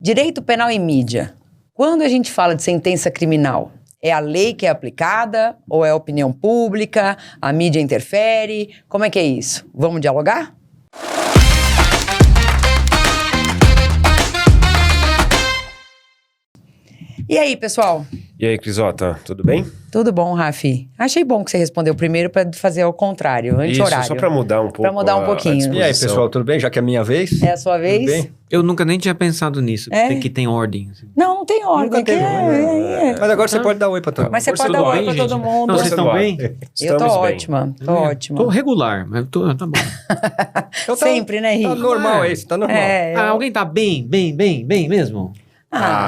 Direito penal e mídia. Quando a gente fala de sentença criminal, é a lei que é aplicada ou é a opinião pública? A mídia interfere? Como é que é isso? Vamos dialogar? E aí, pessoal? E aí, Crisota, tudo bem? Tudo bom, Rafi? Achei bom que você respondeu primeiro para fazer ao contrário, anti-horário. Isso, só para mudar um pouco. Para mudar um pouquinho. E aí, pessoal, tudo bem? Já que é a minha vez? É a sua vez? Tudo bem? Eu nunca nem tinha pensado nisso, que tem ordem. Assim. Não tem ordem. Nunca teve. Mas agora você pode dar oi pra todo mundo. Mas você pode dar oi pra todo mundo. Não, vocês estão bem? Eu tô ótima, tô ótima. Tô regular, mas tá bom. Então Sempre, né, Rico? Tá normal esse, tá normal. Alguém tá bem mesmo?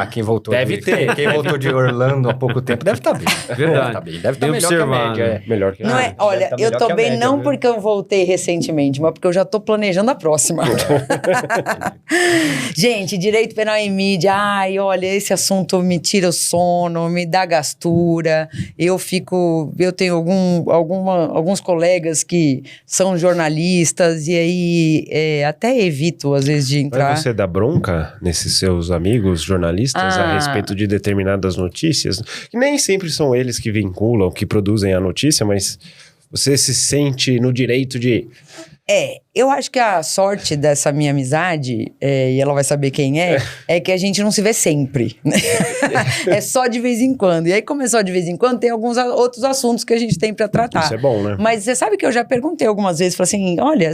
Quem voltou deve ter. Quem voltou de Orlando há pouco tempo deve estar bem. Verdade. Deve estar melhor que a média. Melhor que a Não média. é, olha, tá eu melhor tô que a bem média, não viu? porque eu voltei recentemente, mas porque eu já tô planejando a próxima. Gente, direito penal em mídia, ai, olha, esse assunto me tira o sono, me dá gastura. Eu tenho alguns colegas que são jornalistas e aí até evito às vezes de entrar. Mas você dá bronca nesses seus amigos jornalistas a respeito de determinadas notícias? Que nem sempre são eles que vinculam, que produzem a notícia, mas você se sente no direito de... Eu acho que a sorte dessa minha amizade, e ela vai saber quem é que a gente não se vê sempre. É só de vez em quando. E aí, como é só de vez em quando, tem alguns outros assuntos que a gente tem pra tratar. Isso é bom, né? Mas você sabe que eu já perguntei algumas vezes, falei assim, olha,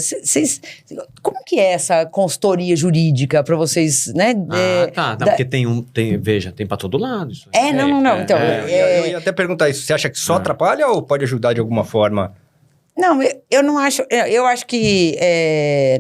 como que é essa consultoria jurídica pra vocês, né? Porque tem pra todo lado. Isso. Não. Então, Eu ia até perguntar isso. Você acha que só atrapalha ou pode ajudar de alguma forma? Não, eu não acho. Eu acho que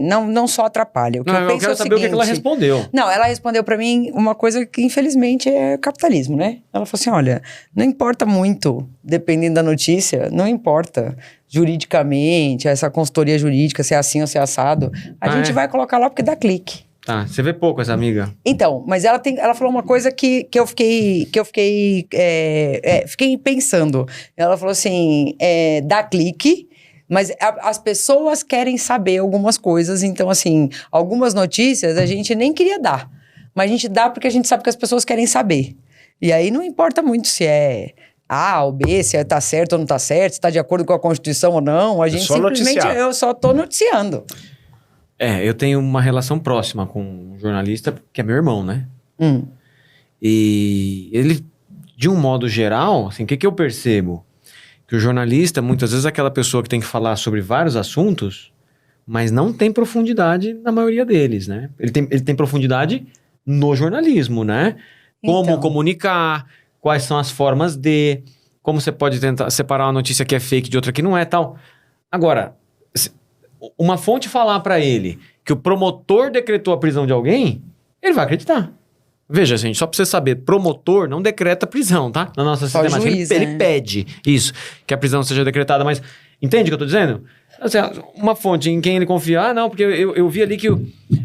não só atrapalha. O que eu penso quero é o saber o seguinte, que ela respondeu. Não, ela respondeu pra mim uma coisa que, infelizmente, é capitalismo, né? Ela falou assim: olha, não importa muito, dependendo da notícia, não importa juridicamente, essa consultoria jurídica, se é assim ou se é assado. A gente vai colocar lá porque dá clique. Tá, você vê pouco essa amiga. Então, mas ela falou uma coisa que eu fiquei pensando. Ela falou assim: dá clique. Mas as pessoas querem saber algumas coisas, então, assim, algumas notícias a gente nem queria dar. Mas a gente dá porque a gente sabe que as pessoas querem saber. E aí não importa muito se é A ou B, se tá certo ou não tá certo, se tá de acordo com a Constituição ou não. A gente simplesmente, eu só tô noticiando. Eu tenho uma relação próxima com um jornalista, que é meu irmão, né? E ele, de um modo geral, assim, o que eu percebo? Que o jornalista, muitas vezes, é aquela pessoa que tem que falar sobre vários assuntos, mas não tem profundidade na maioria deles, né? Ele tem profundidade no jornalismo, né? Como comunicar, quais são as formas de... Como você pode tentar separar uma notícia que é fake de outra que não é, tal. Agora, uma fonte falar pra ele que o promotor decretou a prisão de alguém, ele vai acreditar. Veja, gente, só pra você saber, promotor não decreta prisão, tá? Na nossa sistemática. Juiz, ele pede isso, que a prisão seja decretada, mas entende o que eu tô dizendo? Assim, uma fonte em quem ele confia, não, porque eu vi ali que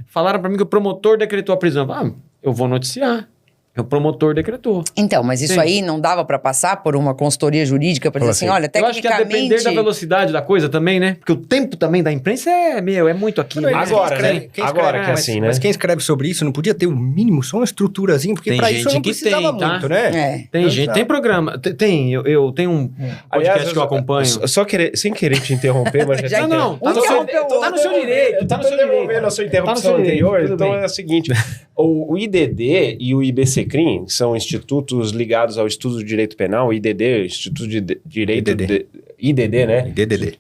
falaram pra mim que o promotor decretou a prisão. Eu vou noticiar. O promotor decretou. Então, mas isso aí não dava pra passar por uma consultoria jurídica pra dizer assim, olha, tecnicamente... Eu acho que a depender da velocidade da coisa também, né? Porque o tempo também da imprensa é muito aqui. Agora, né? Agora que é assim, né? Mas quem escreve sobre isso não podia ter o mínimo, só uma estruturazinha, porque pra isso eu não precisava muito, né? Tem gente, tem programa. Eu tenho um podcast que eu acompanho. Sem querer te interromper, mas... Não, tá no seu direito. Tá no seu direito. A sua interrupção anterior, então é o seguinte... O IDD e o IBCCRIM são institutos ligados ao estudo do direito penal. O IDD, Instituto de Direito... IDD, né? IDDD.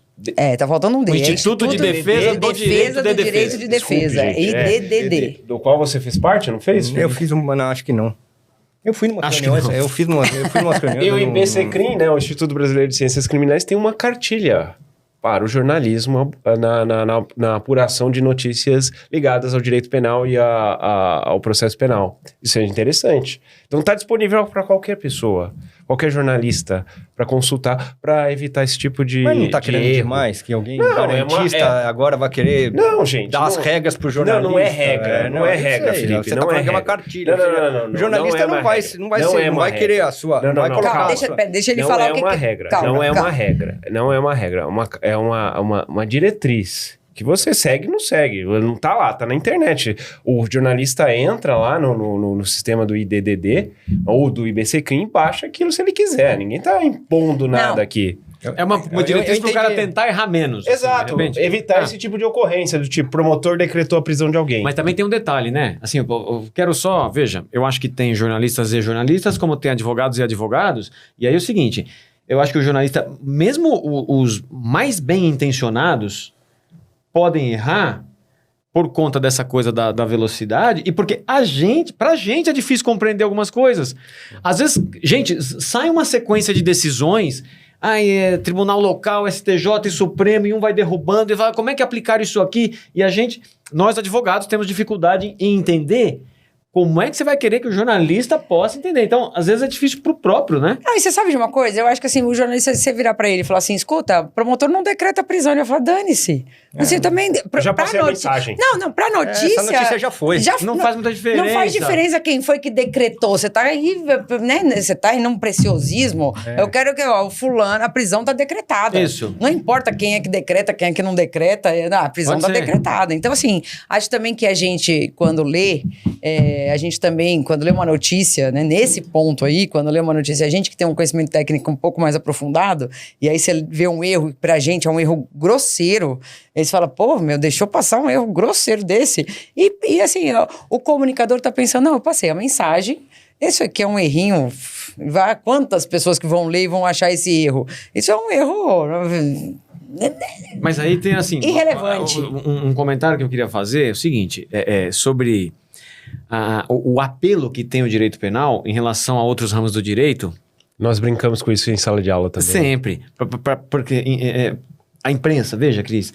Tá faltando um D. O Instituto de Defesa do Direito de Direito de Defesa. IDDD. Do qual você fez parte, não fez? Eu fiz uma... Não, acho que não. Eu fui numa reunião. Eu fiz numa reunião. E o IBCCRIM, né? O Instituto Brasileiro de Ciências Criminais, tem uma cartilha para o jornalismo na apuração de notícias ligadas ao direito penal e ao processo penal. Isso é interessante. Então está disponível para qualquer pessoa, qualquer jornalista, para consultar, para evitar esse tipo de Mas não está querendo erro. Demais que alguém garantista agora vai querer dar as regras para o jornalista. Não é regra, não é regra, Felipe. Você está falando que é uma cartilha. Não, o jornalista não vai querer a sua... Não vai colocar a sua. Deixa ele falar o que... Não é uma regra. Não é uma regra. É uma diretriz Que você segue, não segue. Não tá lá, tá na internet. O jornalista entra lá no sistema do IDDD ou do IBCCrim e baixa aquilo se ele quiser. Ninguém tá impondo nada aqui. É uma diretriz pro cara tentar errar menos. Exato. Assim, evitar esse tipo de ocorrência, do tipo, promotor decretou a prisão de alguém. Mas também tem um detalhe, né? Assim, eu quero só... Veja, eu acho que tem jornalistas e jornalistas, como tem advogados e advogados. E aí é o seguinte, eu acho que o jornalista, mesmo os mais bem intencionados, podem errar por conta dessa coisa da velocidade e porque pra gente é difícil compreender algumas coisas. Às vezes, gente, sai uma sequência de decisões, tribunal local, STJ e Supremo, e um vai derrubando e vai, como é que aplicar isso aqui? E nós advogados temos dificuldade em entender como é que você vai querer que o jornalista possa entender? Então, às vezes é difícil pro próprio, né? E você sabe de uma coisa? Eu acho que assim, o jornalista, você virar pra ele e falar assim, escuta, o promotor não decreta a prisão. Ele vai falar, dane-se. Assim, também... Já passei a mensagem. Não, pra notícia... Essa notícia já foi. Não faz muita diferença. Não faz diferença quem foi que decretou. Você tá aí, né? Você tá aí num preciosismo. Eu quero que, o fulano, a prisão tá decretada. Isso. Não importa quem é que decreta, quem é que não decreta. A prisão tá decretada. Então, assim, acho também que a gente, quando lê, a gente também, quando lê uma notícia, né? Nesse ponto aí, quando lê uma notícia, a gente que tem um conhecimento técnico um pouco mais aprofundado, e aí você vê um erro, pra gente é um erro grosseiro, aí você fala, pô, deixou passar um erro grosseiro desse. E assim, o comunicador tá pensando, não, eu passei a mensagem, isso aqui é um errinho, quantas pessoas que vão ler e vão achar esse erro? Isso é um erro... Mas aí tem assim... irrelevante. Um comentário que eu queria fazer é o seguinte, sobre o apelo que tem o direito penal em relação a outros ramos do direito. Nós brincamos com isso em sala de aula também. Sempre. Porque a imprensa, veja, Cris,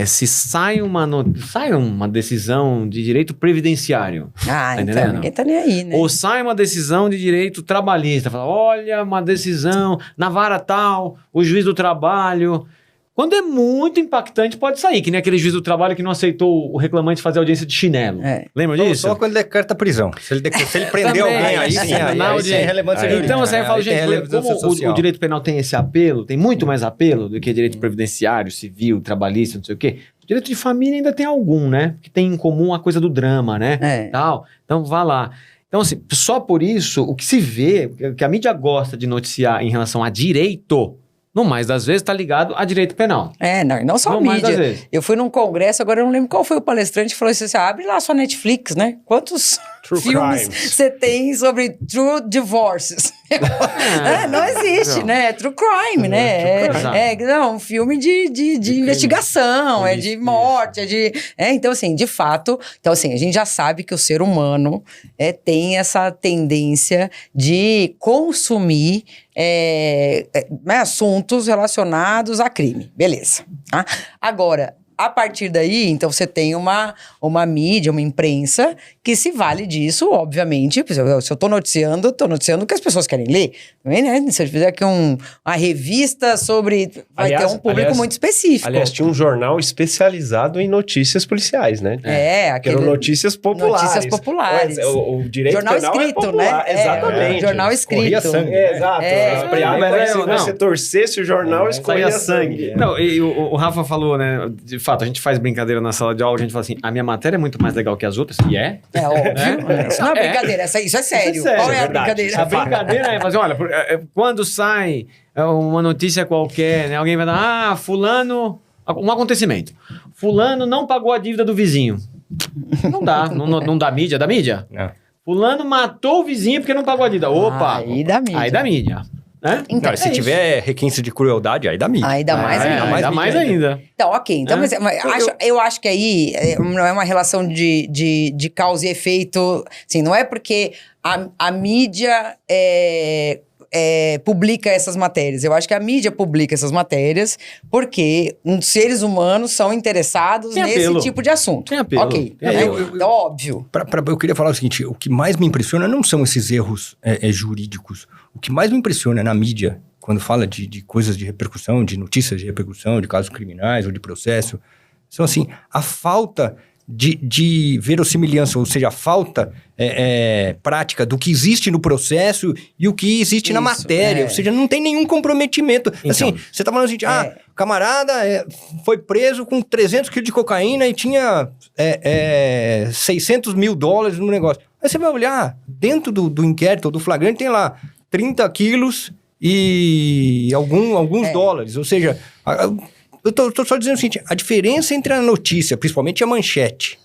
se sai uma decisão de direito previdenciário. Então ninguém tá nem aí, né? Ou sai uma decisão de direito trabalhista. Fala, olha, uma decisão na vara tal, o juiz do trabalho... Quando é muito impactante, pode sair, que nem aquele juiz do trabalho que não aceitou o reclamante fazer audiência de chinelo. Lembra disso? Só quando ele decreta prisão. Se ele prendeu alguém aí, sim, aí é relevância jurídica. Então, assim, eu falo, gente, como o direito penal tem esse apelo, tem muito mais apelo do que direito previdenciário, civil, trabalhista, não sei o quê. O direito de família ainda tem algum, né? Que tem em comum a coisa do drama, né? Tal. Então, vá lá. Então, assim, só por isso, o que se vê, o que a mídia gosta de noticiar em relação a direito... No mais das vezes está ligado a direito penal. Não só a mídia. Eu fui num congresso, agora eu não lembro qual foi o palestrante, que falou assim, abre lá a sua Netflix, né? Quantos filmes você tem sobre true divorces? Não existe, né? É true crime, né? Um filme de investigação, de morte, então, assim, de fato... Então, assim, a gente já sabe que o ser humano tem essa tendência de consumir assuntos relacionados a crime. Beleza. Tá? Agora... A partir daí, então, você tem uma mídia, uma imprensa que se vale disso, obviamente. Se eu tô noticiando o que as pessoas querem ler. Também, né? Se eu fizer aqui uma revista sobre... Vai ter um público muito específico. Aliás, tinha um jornal especializado em notícias policiais, né? Que eram notícias populares. Notícias populares. O direito jornal penal escrito, é popular. Né? Exatamente. Jornal escrito. Sangue. Exato. Você torcesse o jornal, escorria sangue. Não, e o Rafa falou, né? De fato, a gente faz brincadeira na sala de aula, a gente fala assim, a minha matéria é muito mais legal que as outras, e é. É óbvio. Isso não é brincadeira, isso é sério. Qual é a brincadeira? A brincadeira é fazer, olha, quando sai uma notícia qualquer, né, alguém vai dar, fulano, um acontecimento, fulano não pagou a dívida do vizinho. Não dá, não dá mídia, dá mídia? Não. Fulano matou o vizinho porque não pagou a dívida. Opa! Aí dá mídia. Aí dá mídia. Então, se tiver requinte de crueldade, aí dá mídia. Aí dá mais ainda. Aí dá mais ainda. Então, ok. Então, mas eu acho que aí não é uma relação de causa e efeito. Assim, não é porque a mídia publica essas matérias. Eu acho que a mídia publica essas matérias porque os seres humanos são interessados nesse tipo de assunto. Tem apelo. Ok. Então, óbvio. Eu queria falar o seguinte, o que mais me impressiona não são esses erros jurídicos. O que mais me impressiona na mídia, quando fala de coisas de repercussão, de notícias de repercussão, de casos criminais ou de processo, são assim, a falta de verossimilhança, ou seja, a falta prática do que existe no processo e o que existe na matéria. Ou seja, não tem nenhum comprometimento. Então, assim, você tá falando assim, o camarada foi preso com 300 quilos de cocaína e tinha 600 mil dólares no negócio. Aí você vai olhar, dentro do inquérito, do flagrante, tem lá 30 quilos e alguns dólares. Ou seja, eu tô só dizendo o seguinte, a diferença entre a notícia, principalmente a manchete,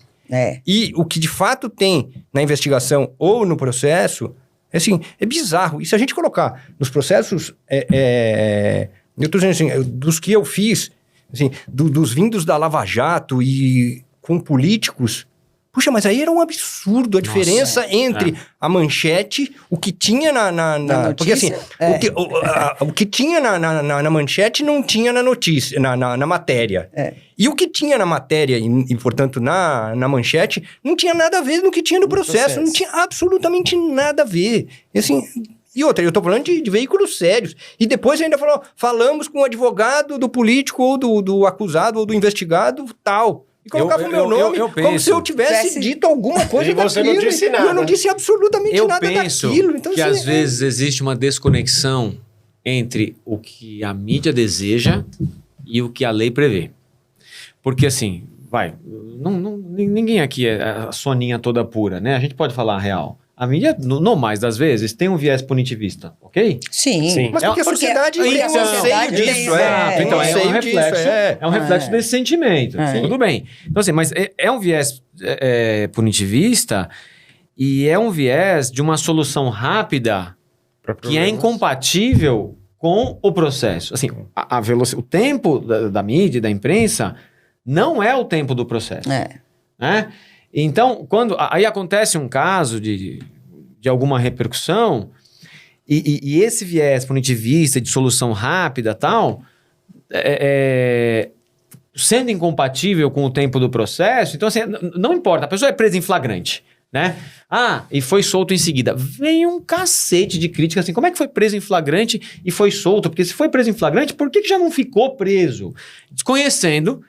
e o que de fato tem na investigação ou no processo, assim, é bizarro. E se a gente colocar nos processos, eu tô dizendo assim, dos que eu fiz, assim, dos vindos da Lava Jato e com políticos, puxa, mas aí era um absurdo a diferença entre a manchete, o que tinha na porque assim, o que tinha na manchete não tinha na notícia, na matéria. E o que tinha na matéria e portanto, na manchete, não tinha nada a ver no que tinha no processo. Não tinha absolutamente nada a ver. E assim... E outra, eu tô falando de veículos sérios. E depois ainda falamos com o advogado do político ou do acusado ou do investigado tal. E colocava o meu nome como se eu tivesse dito alguma coisa daquilo. E você não disse nada. E eu não disse absolutamente nada daquilo. Eu penso que assim, às vezes existe uma desconexão entre o que a mídia deseja e o que a lei prevê. Porque assim, ninguém aqui é a soninha toda pura, né? A gente pode falar a real. A mídia, no mais das vezes, tem um viés punitivista, ok? Sim. Mas porque a sociedade tem um anseio disso. Então, é um reflexo desse sentimento. Tudo bem. Então, assim, mas é um viés punitivista e é um viés de uma solução rápida que é incompatível com o processo. Assim, o tempo da mídia e da imprensa não é o tempo do processo. Né? Então, quando aí acontece um caso de alguma repercussão e esse viés punitivista de solução rápida tal, sendo incompatível com o tempo do processo, então assim, não importa, a pessoa é presa em flagrante, né? E foi solto em seguida. Vem um cacete de crítica assim, como é que foi preso em flagrante e foi solto? Porque se foi preso em flagrante, por que já não ficou preso? Desconhecendo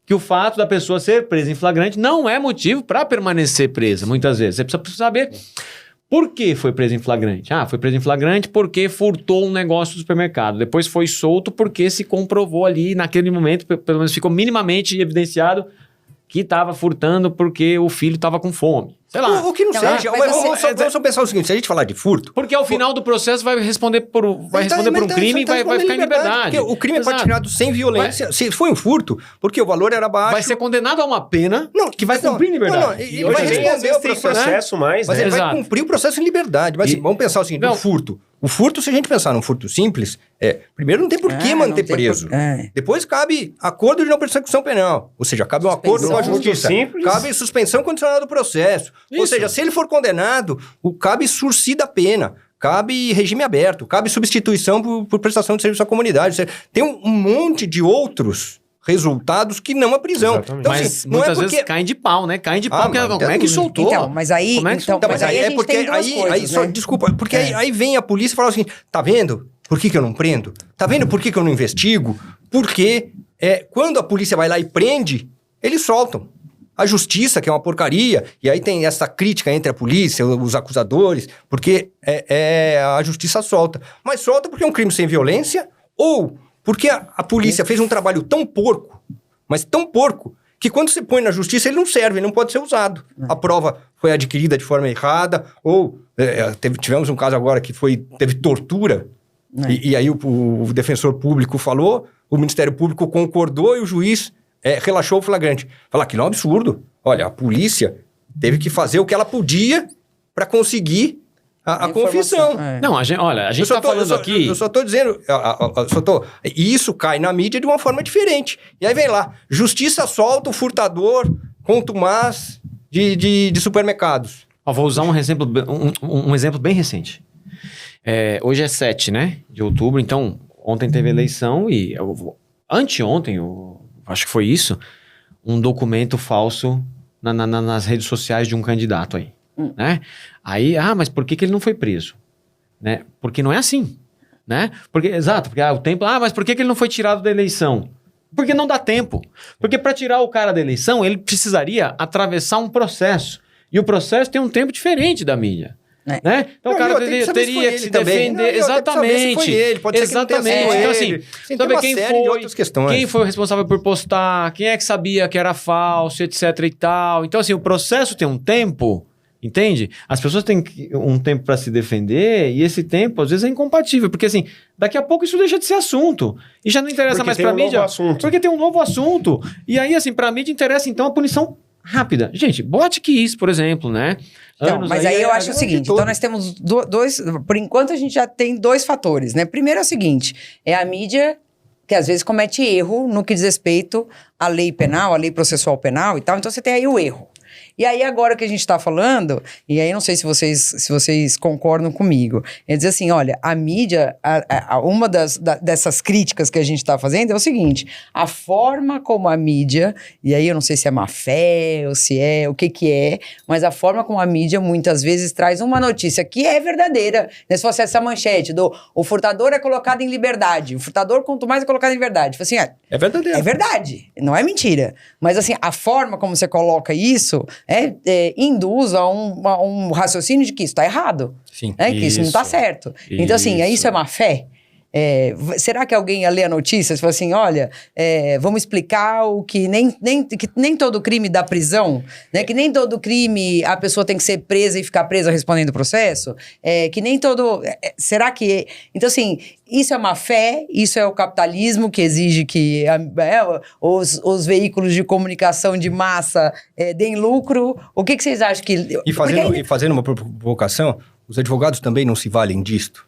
que o fato da pessoa ser presa em flagrante não é motivo para permanecer presa, muitas vezes. Você precisa saber por que foi presa em flagrante. Foi presa em flagrante porque furtou um negócio do supermercado. Depois foi solto porque se comprovou ali, naquele momento, pelo menos ficou minimamente evidenciado que estava furtando porque o filho estava com fome. Sei lá. O que não seja. Vamos só pensar o seguinte, se a gente falar de furto... Porque ao final do processo vai responder por um crime e vai ficar em liberdade. O crime é praticado sem violência. Se foi um furto, porque o valor era baixo... Vai ser condenado a uma pena que vai cumprir em liberdade. Ele vai responder o processo mais, mas ele vai cumprir o processo em liberdade. Mas vamos pensar o seguinte, o furto. O furto, se a gente pensar num furto simples, primeiro não tem por que manter preso. Depois cabe acordo de não persecução penal. Ou seja, cabe um acordo com a justiça. Cabe suspensão condicional do processo. Ou seja, se ele for condenado, cabe sursi da pena. Cabe regime aberto. Cabe substituição por prestação de serviço à comunidade. Ou seja, tem um monte de outros resultados que não a prisão. Então, mas assim, muitas vezes caem de pau, né? Caem de pau. Como é que soltou? Então, mas aí... Como é que soltou? Mas aí é porque aí só, desculpa, porque aí vem a polícia e fala assim, tá vendo por que eu não prendo? Tá vendo por que eu não investigo? Porque quando a polícia vai lá e prende, eles soltam. A justiça, que é uma porcaria, e aí tem essa crítica entre a polícia, os acusadores, porque a justiça solta. Mas solta porque é um crime sem violência, ou porque a polícia fez um trabalho tão porco, mas tão porco, que quando você põe na justiça ele não serve, ele não pode ser usado. A prova foi adquirida de forma errada, ou tivemos um caso agora que teve tortura, e aí o defensor público falou, o Ministério Público concordou e o juiz... relaxou o flagrante. Falar que não é um absurdo. Olha, a polícia teve que fazer o que ela podia para conseguir a confissão. Não, a gente está falando aqui... Eu só estou dizendo... E isso cai na mídia de uma forma diferente. E aí vem lá, justiça solta o furtador contumaz de supermercados. Vou usar um exemplo bem recente. Hoje é 7, né, de outubro, então ontem teve eleição e anteontem... acho que foi isso, um documento falso nas redes sociais de um candidato aí, né? Aí, mas por que ele não foi preso? Né? Porque não é assim, né? Porque o tempo, mas por que ele não foi tirado da eleição? Porque não dá tempo. Porque para tirar o cara da eleição, ele precisaria atravessar um processo. E o processo tem um tempo diferente da mídia. Né? Então o cara teria que se defender. Exatamente. Foi ele, pode ser que não tenha sido ele. Então, assim, saber quem foi o responsável por postar, quem é que sabia que era falso, etc e tal. Então, assim, o processo tem um tempo, entende? As pessoas têm um tempo para se defender e esse tempo, às vezes, é incompatível. Porque, assim, daqui a pouco isso deixa de ser assunto. E já não interessa mais pra mídia. Porque tem um novo assunto. E aí, assim, pra mídia interessa, então, a punição rápida. Gente, Botkiss, por exemplo, né? Não, mas aí eu acho o seguinte, então nós temos dois, por enquanto a gente já tem dois fatores, né? Primeiro é o seguinte, é a mídia que às vezes comete erro no que diz respeito à lei penal, à lei processual penal e tal, então você tem aí o erro. E aí agora que a gente está falando, e aí não sei se vocês concordam comigo, é dizer assim, olha, a mídia, uma dessas críticas que a gente está fazendo é o seguinte, a forma como a mídia, e aí eu não sei se é má fé ou se é o que é, mas a forma como a mídia muitas vezes traz uma notícia que é verdadeira, né? Se fosse essa manchete do o furtador é colocado em liberdade, o furtador quanto mais é colocado em liberdade, assim, é verdadeiro. É verdade, não é mentira, mas assim, a forma como você coloca isso induz a um raciocínio de que isso está errado. Sim. Que isso não está certo. Então, assim, isso é má fé? Será que alguém ia ler a notícia e falar assim, olha, vamos explicar o que nem todo crime dá prisão, né? Que nem todo crime a pessoa tem que ser presa e ficar presa respondendo o processo, que nem todo... será que... Então, assim, isso é má fé, isso é o capitalismo que exige que os veículos de comunicação de massa deem lucro. O que vocês acham que... E fazendo uma provocação, os advogados também não se valem disto?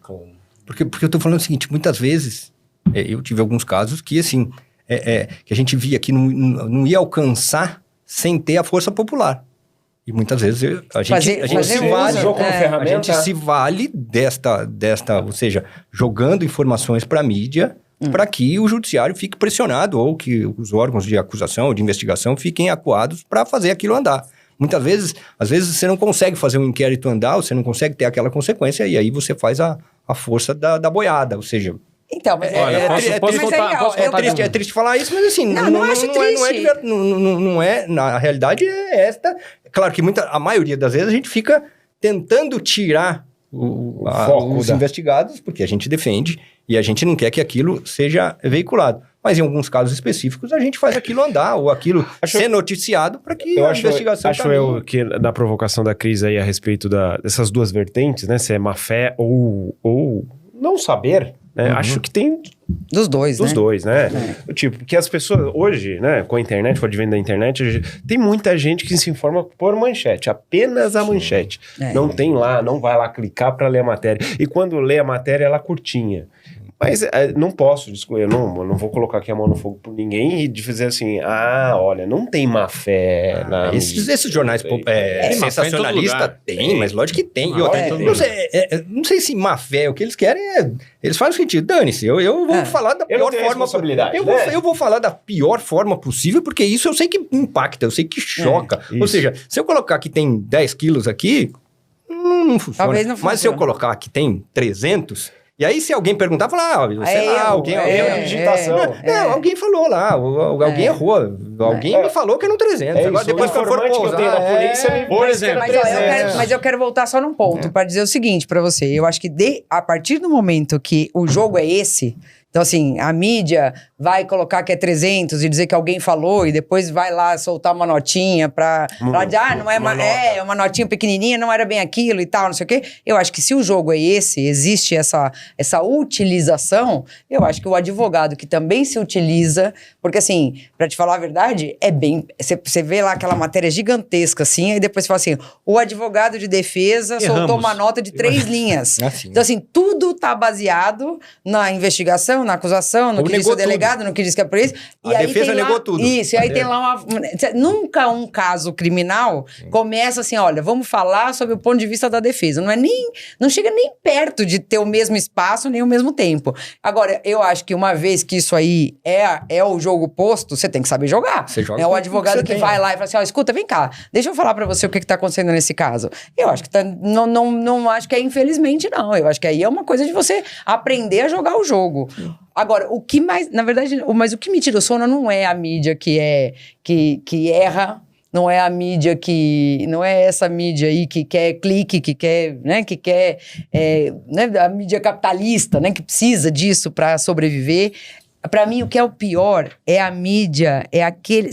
Porque eu tô falando o seguinte, muitas vezes, eu tive alguns casos que, assim, que a gente via que não ia alcançar sem ter a força popular. E muitas vezes a gente se vale desta, ou seja, jogando informações para a mídia, para que o judiciário fique pressionado, ou que os órgãos de acusação ou de investigação fiquem acuados para fazer aquilo andar. Muitas vezes, às vezes você não consegue fazer um inquérito andar, você não consegue ter aquela consequência, e aí você faz a força da boiada, ou seja... Então, mas é triste falar isso, mas assim... Não acho triste. Na realidade é esta... Claro que a maioria das vezes a gente fica tentando tirar os investigados, porque a gente defende e a gente não quer que aquilo seja veiculado. Mas em alguns casos específicos a gente faz aquilo andar ou aquilo ser noticiado para que a investigação... Acho eu que na provocação da Cris aí a respeito dessas duas vertentes, né? Se é má fé ou não saber... Né? Acho que tem... Dos dois, né? Tipo, que as pessoas hoje, né, com a internet, com o advento da internet, tem muita gente que se informa por manchete, apenas a manchete. Não tem lá, não vai lá clicar para ler a matéria. E quando lê a matéria, ela curtinha. Mas não posso, eu não vou colocar aqui a mão no fogo por ninguém e dizer assim, olha, não tem má fé na... Esses jornais sensacionalistas tem, mas lógico que tem. Não sei se má fé, o que eles querem eles fazem sentido, dane-se, eu vou falar da pior forma... Eu vou falar da pior forma possível, porque isso eu sei que impacta, eu sei que choca. Ou seja, se eu colocar que tem 10 quilos aqui, não funciona. Talvez não funcione. Mas se eu colocar que tem 300... E aí, se alguém perguntar, falar, sei lá, alguém... digitação. Alguém falou lá, alguém errou. Alguém me falou que eram 300. Agora, depois que eu for pousar... Por exemplo, mas eu quero voltar só num ponto, para dizer o seguinte para você. Eu acho que a partir do momento que o jogo é esse... Então, assim, a mídia vai colocar que é 300 e dizer que alguém falou e depois vai lá soltar uma notinha pra dizer, não é uma notinha pequenininha, não era bem aquilo e tal, não sei o quê. Eu acho que se o jogo é esse, existe essa utilização, eu acho que o advogado que também se utiliza, porque assim, pra te falar a verdade, é bem... Você vê lá aquela matéria gigantesca, assim, aí depois você fala assim, o advogado de defesa soltou uma nota de 3 linhas. Então, assim, tudo tá baseado na investigação, na acusação, no que disse o delegado, no que disse que é por isso. A defesa negou tudo. Isso, e aí tem lá nunca um caso criminal começa assim, olha, vamos falar sobre o ponto de vista da defesa. Não chega nem perto de ter o mesmo espaço, nem o mesmo tempo. Agora, eu acho que uma vez que isso aí é o jogo posto, você tem que saber jogar. É o advogado que vai lá e fala assim, escuta, vem cá, deixa eu falar pra você o que tá acontecendo nesse caso. Eu acho que não acho que infelizmente, não. Eu acho que aí é uma coisa de você aprender a jogar o jogo. Agora, o que mais... Na verdade, mas o que me tira o sono não é a mídia que erra, não é a mídia que... Não é essa mídia aí que quer clique, que quer... Né, que quer... né, a mídia capitalista, né? Que precisa disso para sobreviver. Para mim, o que é o pior é a mídia,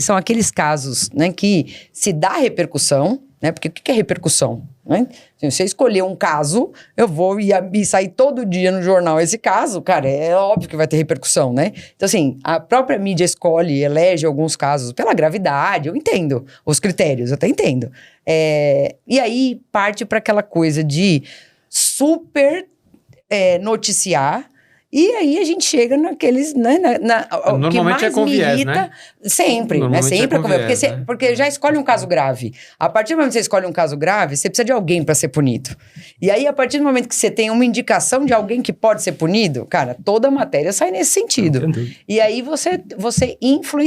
são aqueles casos, né, que se dá repercussão, né? Porque o que é repercussão? Né? Se você escolher um caso, eu vou e sair todo dia no jornal esse caso, cara, é óbvio que vai ter repercussão, né? Então, assim, a própria mídia escolhe, elege alguns casos pela gravidade, eu entendo os critérios, eu até entendo. E aí parte para aquela coisa de super noticiar. E aí a gente chega naqueles, né, o normalmente que mais é com me viés, irrita, né? sempre, né? Normalmente Sempre é com com viés, viés, né? porque já escolhe um caso grave. A partir do momento que você escolhe um caso grave, você precisa de alguém para ser punido. E aí, a partir do momento que você tem uma indicação de alguém que pode ser punido, cara, toda a matéria sai nesse sentido. E aí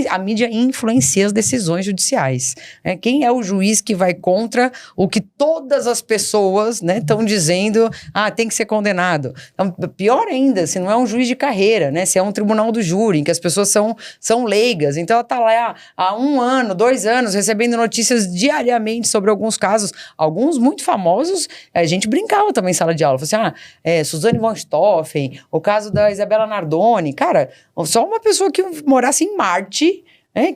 a mídia influencia as decisões judiciais. Né? Quem é o juiz que vai contra o que todas as pessoas estão dizendo, tem que ser condenado? Então, pior ainda, se não é um juiz de carreira, né? Se é um tribunal do júri, em que as pessoas são leigas. Então, ela está lá há 1 ano, 2 anos, recebendo notícias diariamente sobre alguns casos, alguns muito famosos. A gente brincava também em sala de aula. Falava assim, Suzane von Stoffen, o caso da Isabela Nardoni. Cara, só uma pessoa que morasse em Marte...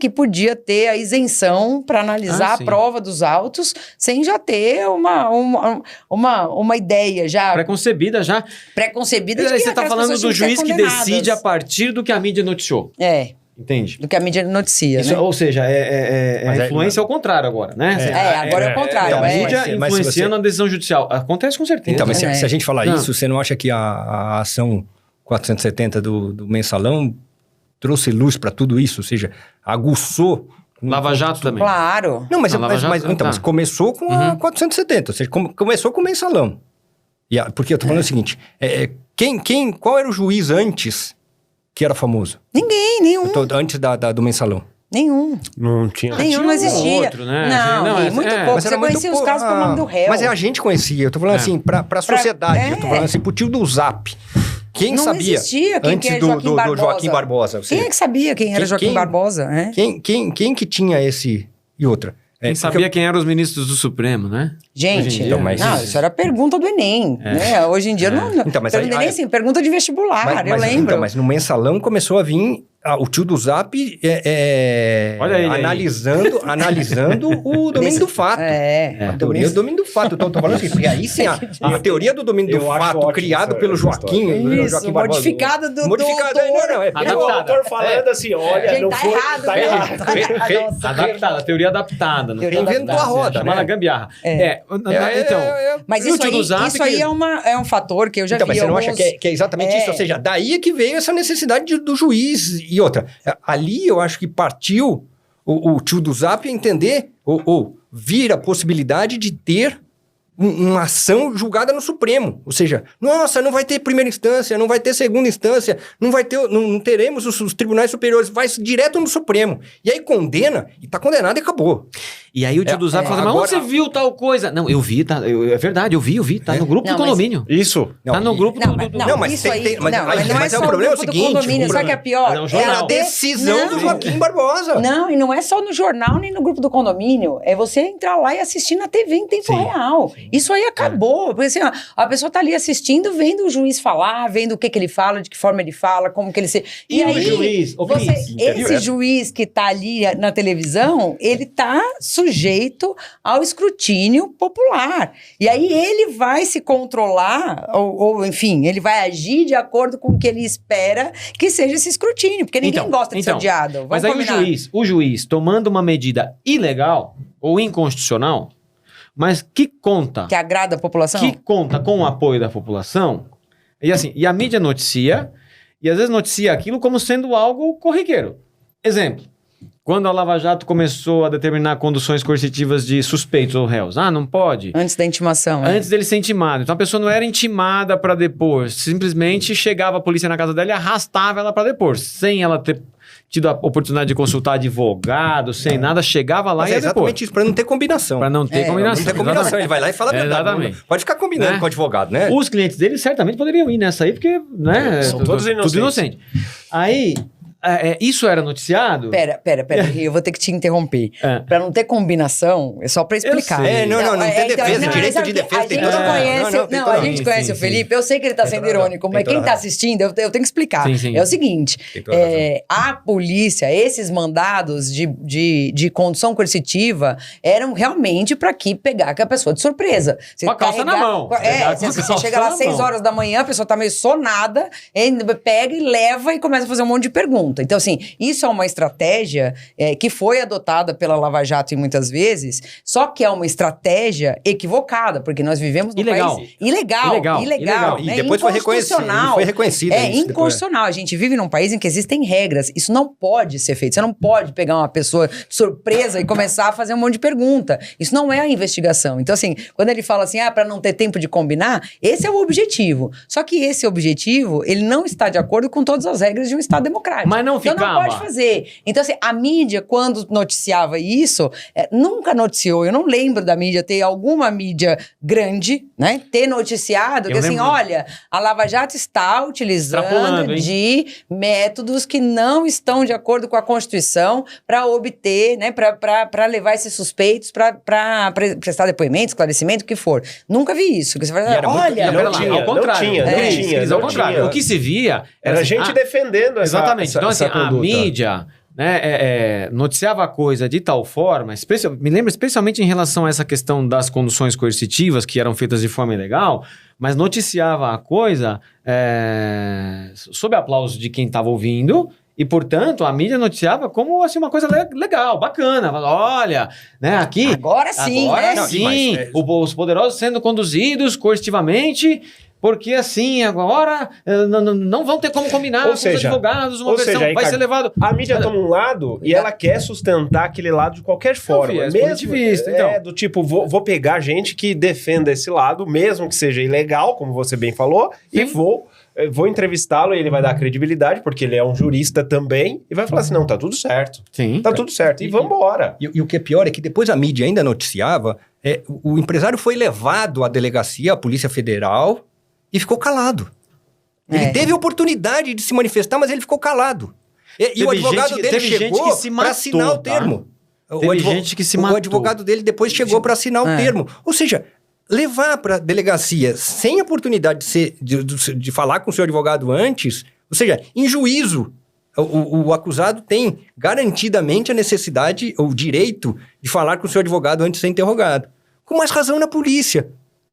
que podia ter a isenção para analisar a prova dos autos sem já ter uma ideia já... Preconcebida já. Preconcebida de que você está falando do juiz que decide a partir do que a mídia noticiou. Entende? Do que a mídia noticia, Isso, né? Ou seja, a influência ao contrário agora, né? Agora é o contrário. A mídia influenciando a decisão judicial. Acontece com certeza. Então, mas se a gente falar isso, você não acha que a ação 470 do Mensalão trouxe luz para tudo isso? Ou seja, aguçou... Lava Jato também. Claro. Não, mas começou com a 470, ou seja, começou com o Mensalão. Porque eu tô falando o seguinte, qual era o juiz antes que era famoso? Nenhum. Antes do Mensalão. Nenhum. Não tinha. Nenhum, não existia. Outro, né? Muito pouco. Você conhecia os casos pelo nome do réu. Mas a gente conhecia. Eu tô falando assim, pra sociedade. Eu tô falando assim, pro tio do Zap. Quem não sabia existia quem antes era do Joaquim Barbosa? Quem é que sabia quem era Joaquim Barbosa? Quem que tinha esse... E outra... Quem sabia quem eram os ministros do Supremo, né? Gente, isso era pergunta do Enem. Né? Hoje em dia não... Então, mas pergunta do Enem, sim, pergunta de vestibular, eu lembro. Então, mas no Mensalão começou a vir... o tio do Zap Olha aí, analisando o domínio do fato. A teoria do domínio do fato. Eu tô falando assim, porque aí sim, a teoria do domínio do fato criado pelo Joaquim... Isso, modificada do modificada, doutor. O autor falando assim, olha, Gente, não tá foi... errado, Tá errado. Adaptada, a teoria adaptada. Inventou a roda, chamada gambiarra. Então... Mas isso aí é um fator que eu já vi. Então, mas você não acha que é exatamente isso? Ou seja, daí é que veio essa necessidade do juiz. E outra, ali eu acho que partiu o tio do Zap a entender, ou vir a possibilidade de ter uma ação julgada no Supremo. Ou seja, nossa, não vai ter primeira instância, não vai ter segunda instância, não teremos os tribunais superiores, vai direto no Supremo. E aí condena, e tá condenado e acabou. E aí o tio do Zap fala, mas onde você viu tal coisa? Não, eu vi, tá? É verdade, eu vi, tá no grupo do condomínio. Isso. Tá no grupo do... Não, mas isso aí... Mas é o problema é o seguinte... Sabe que é pior? É a decisão do Joaquim Barbosa. Não, e não é só no jornal, nem no grupo do condomínio. É você entrar lá e assistir na TV em tempo real. Isso aí acabou. Porque assim, a pessoa tá ali assistindo, vendo o juiz falar, vendo o que ele fala, de que forma ele fala, como que ele se... E aí, o juiz? Esse juiz que tá ali na televisão, ele tá sujeito ao escrutínio popular. E aí ele vai se controlar, ou enfim, ele vai agir de acordo com o que ele espera que seja esse escrutínio, porque ninguém gosta de ser odiado. Mas aí o juiz, tomando uma medida ilegal ou inconstitucional, mas que conta... Que agrada a população? Que conta com o apoio da população, e a mídia noticia, e às vezes noticia aquilo como sendo algo corriqueiro. Exemplo. Quando a Lava Jato começou a determinar conduções coercitivas de suspeitos ou réus. Não pode. Antes da intimação. Antes dele ser intimado. Então a pessoa não era intimada para depor. Simplesmente chegava a polícia na casa dela e arrastava ela para depor. Sem ela ter tido a oportunidade de consultar advogado, sem nada, chegava lá Mas e é ia depois. exatamente isso, para não ter combinação. Para não ter combinação. Não ter combinação, exatamente. ele vai lá e fala a verdade. Exatamente. Pode ficar combinando Né? com o advogado, né? Os clientes dele certamente poderiam ir nessa aí, porque, né? São todos inocentes. Tudo inocente. Aí, isso era noticiado? Pera, eu vou ter que te interromper. É. Pra não ter combinação, é só pra explicar. sei. Não tem defesa, direito de defesa tem toda toda razão. Não, a gente conhece sim, o Felipe, eu sei que ele tá Tem sendo toda razão. irônico, Tem mas toda quem tá razão. assistindo, eu tenho que explicar. Sim, sim. É o seguinte, Tem toda razão. a polícia, esses mandados de condução coercitiva eram realmente pra pegar a pessoa de surpresa. Você Com a calça na mão. Pegar com a Você calça chega lá na às 6 mão. horas da manhã, a pessoa tá meio sonada, pega e leva e começa a fazer um monte de pergunta. Então, assim, isso é uma estratégia que foi adotada pela Lava Jato muitas vezes, só que é uma estratégia equivocada, porque nós vivemos num Ilegal. país ilegal. E Né? depois foi reconhecido. Inconstitucional. Foi reconhecido. É isso depois. inconstitucional. A gente vive num país em que existem regras. Isso não pode ser feito. Você não pode pegar uma pessoa de surpresa e começar a fazer um monte de pergunta. Isso não é a investigação. Então, assim, quando ele fala assim, para não ter tempo de combinar, esse é o objetivo. Só que esse objetivo, ele não está de acordo com todas as regras de um Estado democrático. Mas não Então não ficava. pode fazer. Então, assim, a mídia, quando noticiava isso, nunca noticiou. Eu não lembro da mídia ter alguma mídia grande, né? Ter noticiado que, assim, lembro. olha, a Lava Jato está utilizando Extrapolando, hein? de métodos que não estão de acordo com a Constituição para obter, né? Para levar esses suspeitos para prestar depoimento, esclarecimento, o que for. Nunca vi isso. Que você fala, E era muito- olha... e Não, não tinha, ao contrário. não tinha, não tinha, Ao não contrário. tinha. O que se via Era assim, gente defendendo essa exatamente. essa, Então, assim, essa a conduta. mídia, né, noticiava a coisa de tal forma, me lembro especialmente em relação a essa questão das conduções coercitivas, que eram feitas de forma ilegal, mas noticiava a coisa sob aplauso de quem estava ouvindo. E, portanto, a mídia noticiava como assim, uma coisa legal, bacana. Olha, né, aqui... Agora sim, agora né? sim, Mas, os poderosos sendo conduzidos coercitivamente... Porque assim, agora não vão ter como combinar Ou com seja, os advogados, uma ou versão seja, aí, vai cara, ser levado... A mídia toma um lado e ela quer sustentar aquele lado de qualquer forma. viés Mesmo punitivista, então. do tipo, vou pegar gente que defenda esse lado, mesmo que seja ilegal, como você bem falou, e Sim. vou entrevistá-lo e ele vai dar credibilidade, porque ele é um jurista também, e vai falar assim, não, tá tudo certo. Sim. Tá tudo certo. E vambora. E o que é pior é que depois a mídia ainda noticiava, o empresário foi levado à delegacia, à Polícia Federal, e ficou calado. Ele teve a oportunidade de se manifestar, mas ele ficou calado. E o Teve advogado gente- dele teve gente chegou que se para matou, assinar o tá? termo. Teve gente que se O matou. advogado dele depois chegou para assinar o termo. Ou seja, levar para a delegacia sem a oportunidade de falar com o seu advogado antes, ou seja, em juízo, o acusado tem garantidamente a necessidade, ou o direito de falar com o seu advogado antes de ser interrogado. Com mais razão na polícia.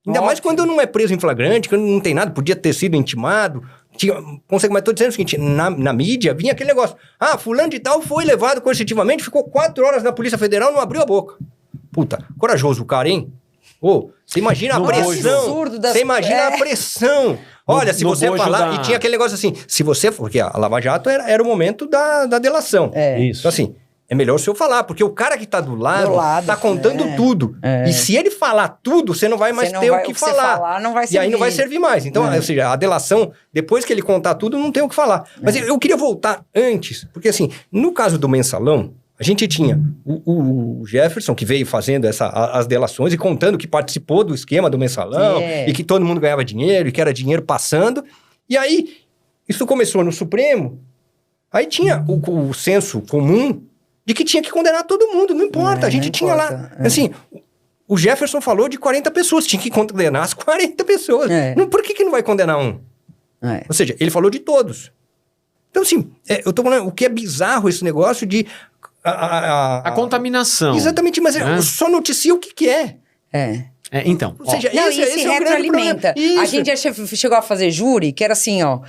Ainda mais quando não é preso em flagrante, quando não tem nada, podia ter sido intimado. Mas estou dizendo o seguinte, na mídia vinha aquele negócio. Fulano de tal foi levado coercitivamente, ficou 4 horas na Polícia Federal, não abriu a boca. Puta, corajoso o cara, hein? Você imagina a No pressão. absurdo das- Você imagina a pressão. Olha, se no você bojo falar... da- E tinha aquele negócio assim, se você... Porque a Lava Jato era o momento da delação. Isso. Então assim... É melhor o senhor falar, porque o cara que tá do lado tá contando tudo. É. E se ele falar tudo, você não vai mais Você não ter vai- o que o que você falar. falar não vai E aí não vai servir. servir mais. Então, ou seja, a delação, depois que ele contar tudo, não tem o que falar. Mas eu queria voltar antes, porque assim, no caso do mensalão, a gente tinha o Jefferson, que veio fazendo as delações e contando que participou do esquema do mensalão, e que todo mundo ganhava dinheiro, e que era dinheiro passando. E aí, isso começou no Supremo, aí tinha o senso comum de que tinha que condenar todo mundo, não importa, a gente não tinha lá. importa, Assim, o Jefferson falou de 40 pessoas, tinha que condenar as 40 pessoas. Não, por que não vai condenar um? Ou seja, ele falou de todos. Então, assim, eu tô falando, o que é bizarro esse negócio de... A contaminação. Exatamente, mas só noticia o que é. Então, Ou seja, Não, esse e se é o grande retroalimenta. problema. A Isso. gente já chegou a fazer júri, que era assim, ó.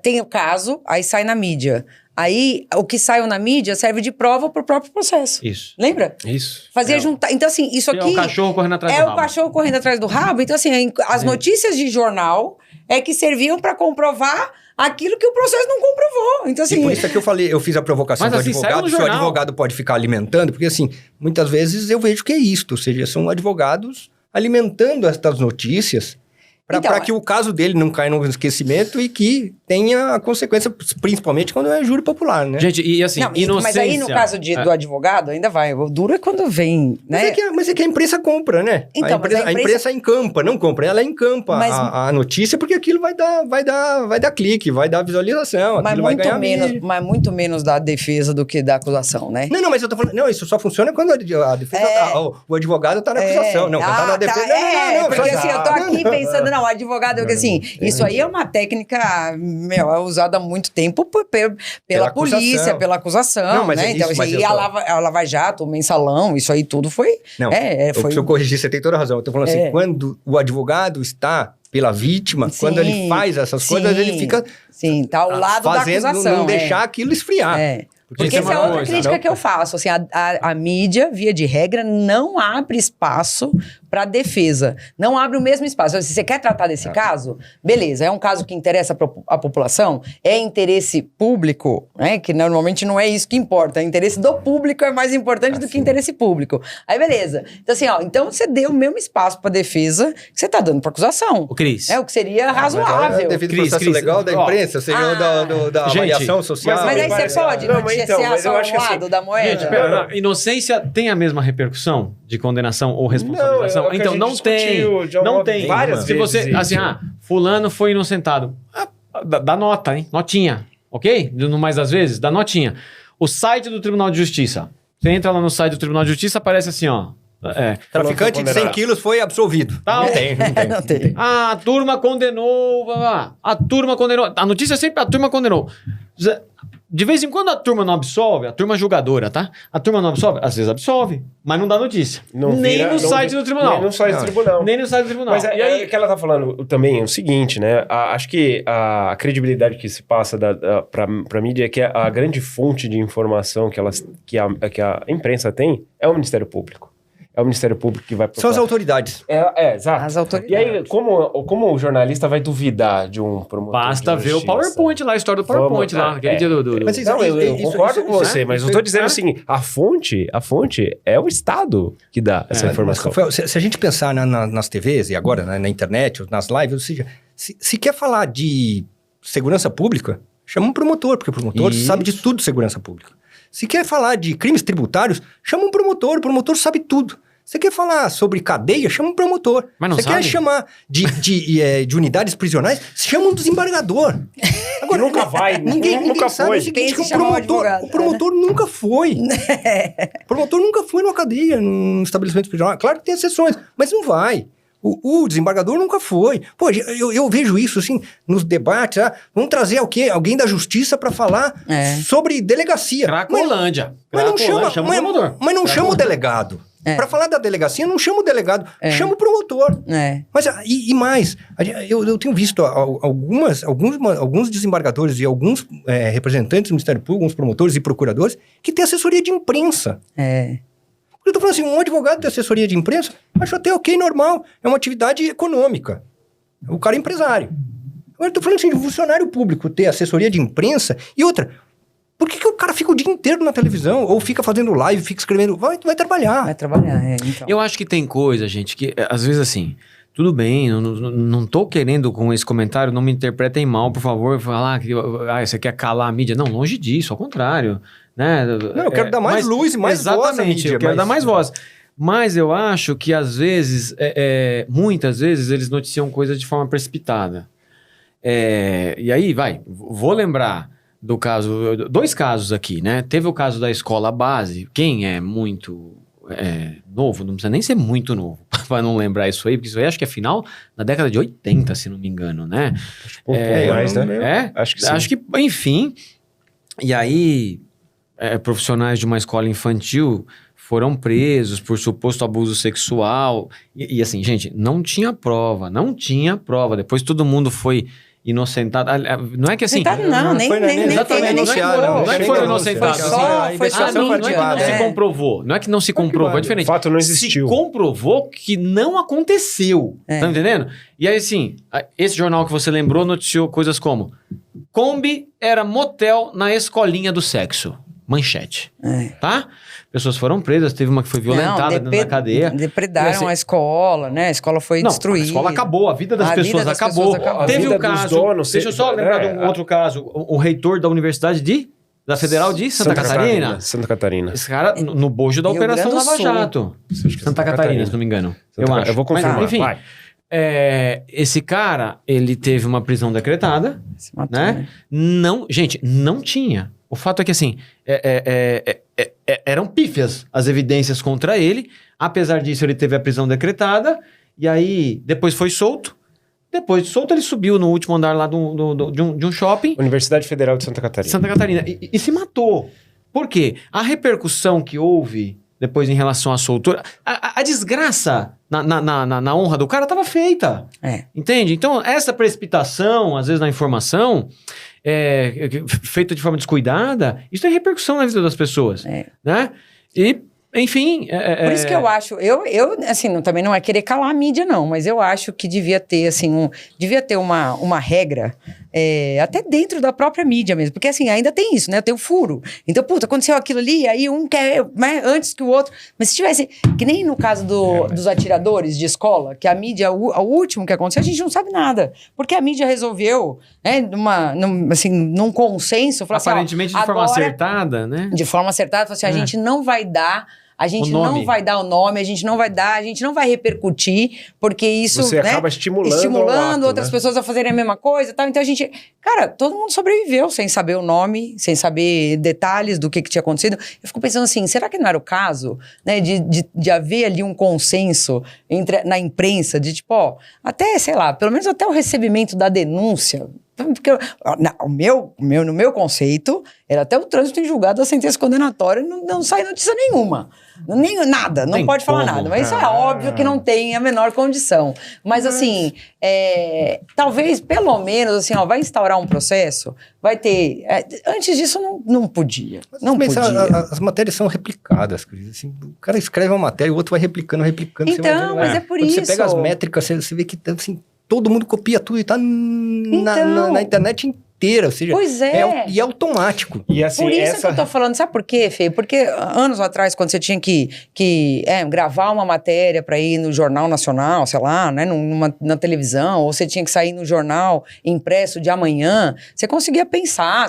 Tem o caso, aí sai na mídia. Aí, o que saiu na mídia serve de prova pro próprio processo. Isso. Lembra? Isso. Fazia juntar. Então, assim, isso É aqui... o cachorro correndo atrás do É o rabo. cachorro correndo atrás do rabo. Então, assim, as notícias de jornal é que serviam pra comprovar aquilo que o processo não comprovou. Então, assim... E por isso é que eu falei, eu fiz a provocação Mas do assim, saiu advogado, no se o jornal. advogado pode ficar alimentando, porque assim, muitas vezes eu vejo que é isto, ou seja, são advogados alimentando estas notícias Para que o caso dele não caia no esquecimento e que tenha a consequência, principalmente quando é júri popular, né? Gente, e assim, Não, inocência... mas aí no caso do advogado, ainda vai. O duro é quando vem, né? Mas é que a imprensa compra, né? Então, a imprensa encampa, não compra, ela encampa a notícia porque aquilo vai dar clique, vai dar visualização, Mas aquilo vai ganhar mas muito menos da defesa do que da acusação, né? Não, mas eu tô falando, não, isso só funciona quando a defesa, o advogado tá na acusação, não, quando tá na defesa, não, porque assim, eu tô aqui pensando, o advogado, porque assim, isso aí é uma técnica, é usada há muito tempo pela polícia, pela acusação, não, mas né? Então, isso, assim, e a Lava Jato, o mensalão, isso aí tudo foi... Não, foi... se eu corrigir, você tem toda a razão. Eu tô falando assim, quando o advogado está pela vítima, quando ele faz essas coisas, ele fica... Sim, tá ao lado da acusação. Não deixar aquilo esfriar. Porque essa é outra crítica que eu faço. Assim, a mídia, via de regra, não abre espaço para defesa. Não abre o mesmo espaço. Se você quer tratar desse caso, beleza, é um caso que interessa a população, é interesse público, né? Que normalmente não é isso que importa. O interesse do público é mais importante do que interesse público. Aí, beleza. Então, assim, então você deu o mesmo espaço para defesa que você tá dando para acusação. O Cris. É o que seria razoável. Devido ao processo legal da imprensa, seria da avaliação social. Mas aí você pode noticiar só um lado da moeda. Gente, pera, inocência tem a mesma repercussão de condenação ou responsabilização? Então, não tem. Não tem. Várias Se vezes você, assim, fulano foi inocentado. Dá nota, hein? Notinha. Ok? No mais das vezes, dá notinha. O site do Tribunal de Justiça. Você entra lá no site do Tribunal de Justiça, aparece assim, ó. Traficante de 100 quilos foi absolvido. Não tem. Não tem. A turma condenou. A turma condenou. A notícia é sempre a turma condenou. De vez em quando a turma não absolve, a turma julgadora, tá? A turma não absolve, às vezes absolve, mas não dá notícia. Nem no site do tribunal. Nem no site do tribunal. Nem no site do tribunal. Mas e aí que ela tá falando também é o seguinte, né? Acho que a credibilidade que se passa pra mídia é que a grande fonte de informação que a imprensa tem é o Ministério Público. É o Ministério Público que vai procurar. São as autoridades. Exato. As autoridades. E aí, como o jornalista vai duvidar de um promotor Basta de ver o justiça? PowerPoint lá, a história do PowerPoint lá. Aquele dia do... Mas Não, eu concordo com você, mas eu tô dizendo assim, a fonte é o Estado que dá essa informação. Rafael, se a gente pensar nas TVs e agora na internet, nas lives, ou seja, se quer falar de segurança pública, chama um promotor, porque o promotor sabe de tudo de segurança pública. Se quer falar de crimes tributários, chama um promotor, o promotor sabe tudo. Você quer falar sobre cadeia, chama um promotor. Mas não Você sabe? quer chamar de unidades prisionais, chama um desembargador. Agora, nunca vai, ninguém nunca sabe foi. o seguinte, que Tem que chamar um advogado, o promotor nunca foi. O promotor nunca foi numa cadeia, num estabelecimento prisional. Claro que tem exceções, mas não vai. O desembargador nunca foi. Pô, eu vejo isso, assim, nos debates. Vamos trazer alguém da justiça para falar sobre delegacia. Cracolândia. Mas não chama o promotor. Mas não chama o delegado. Para falar da delegacia, não chama o delegado, chama o promotor. Mas, e mais, eu tenho visto alguns desembargadores e alguns representantes do Ministério Público, alguns promotores e procuradores, que têm assessoria de imprensa. Eu tô falando assim, um advogado de assessoria de imprensa, acho até ok, normal. É uma atividade econômica. O cara é empresário. Agora eu tô falando assim, de um funcionário público ter assessoria de imprensa. E outra, por que o cara fica o dia inteiro na televisão? Ou fica fazendo live, fica escrevendo? Vai trabalhar. Vai trabalhar, então. Eu acho que tem coisa, gente, que às vezes assim... Tudo bem, não tô querendo com esse comentário, não me interpretem mal, por favor, falar que você quer calar a mídia. Não, longe disso, ao contrário. Né? Não, eu quero dar mais luz e mais voz à exatamente, mídia. Eu quero dar mais voz. Mas eu acho que às vezes, muitas vezes, eles noticiam coisas de forma precipitada. E aí, vou lembrar do caso, 2 casos aqui, né? Teve o caso da escola base, quem é muito... novo, não precisa nem ser muito novo para não lembrar isso aí, porque isso aí acho que é final da década de 80, se não me engano, né? Mais, né? Acho que sim. Acho que, enfim, e aí profissionais de uma escola infantil foram presos por suposto abuso sexual e assim, gente, não tinha prova, depois todo mundo foi inocentado. Não é que assim... Não, nem Não é que foram inocentados. Foi só não é que mídia. não se comprovou. Não é que não se comprovou, é diferente. O fato não existiu. Se comprovou que não aconteceu. Tá entendendo? E aí, assim, esse jornal que você lembrou noticiou coisas como: Kombi era motel na escolinha do sexo. Manchete. Tá? Pessoas foram presas, teve uma que foi violentada dentro da cadeia. Depredaram a escola, né? A escola foi destruída. A escola acabou, a vida das pessoas acabou. Teve o caso, deixa eu só lembrar de um outro caso, o reitor da Universidade da Federal de Santa Catarina. Santa Catarina. Esse cara, no bojo da Operação Lava Jato. Santa Catarina, se não me engano. Eu acho. Eu vou confirmar. Mas, enfim, esse cara, ele teve uma prisão decretada, Se matou, né? Não, gente, não tinha. O fato é que, assim, eram pífias as evidências contra ele. Apesar disso, ele teve a prisão decretada. E aí, depois foi solto. Depois de solto, ele subiu no último andar lá de um shopping. Universidade Federal de Santa Catarina. E se matou. Por quê? A repercussão que houve depois em relação à soltura... A desgraça na honra do cara estava feita. Entende? Então, essa precipitação, às vezes, na informação... feita de forma descuidada, isso tem repercussão na vida das pessoas, né? E, enfim... Por isso que eu acho, assim, também não é querer calar a mídia, não, mas eu acho que devia ter, assim, devia ter uma regra, até dentro da própria mídia mesmo, porque, assim, ainda tem isso, né? Tem o furo. Então, puta, aconteceu aquilo ali, aí um quer, né, antes que o outro. Mas se tivesse, que nem no caso dos atiradores de escola, que a mídia, o último que aconteceu, a gente não sabe nada, porque a mídia resolveu, né, num consenso, falar aparentemente assim, de forma acertada, né? De forma acertada, falou assim, a gente não vai dar... A gente não vai dar o nome, a gente não vai repercutir, porque isso, você acaba estimulando outras pessoas a fazerem a mesma coisa e tal. Então a gente... Cara, todo mundo sobreviveu sem saber o nome, sem saber detalhes do que tinha acontecido. Eu fico pensando assim, será que não era o caso, né, de haver ali um consenso na imprensa, de tipo, ó, até, sei lá, pelo menos até o recebimento da denúncia... Porque no meu conceito, era até o trânsito em julgado, a sentença condenatória, não sai notícia nenhuma. Nada, não pode falar nada. Mas isso é óbvio que não tem a menor condição. Mas assim, talvez, pelo menos, assim, ó, vai instaurar um processo, vai ter... antes disso, não podia. Não podia. As matérias são replicadas, Cris. Assim, o cara escreve uma matéria, o outro vai replicando. Então, mas é por quando isso. Você pega as métricas, você vê que, assim... Todo mundo copia tudo e tá na internet inteira, ou seja, pois e é automático. E assim, por isso que eu tô falando, sabe por quê, Fê? Porque anos atrás, quando você tinha que gravar uma matéria para ir no Jornal Nacional, sei lá, né, na televisão, ou você tinha que sair no jornal impresso de amanhã, você conseguia pensar,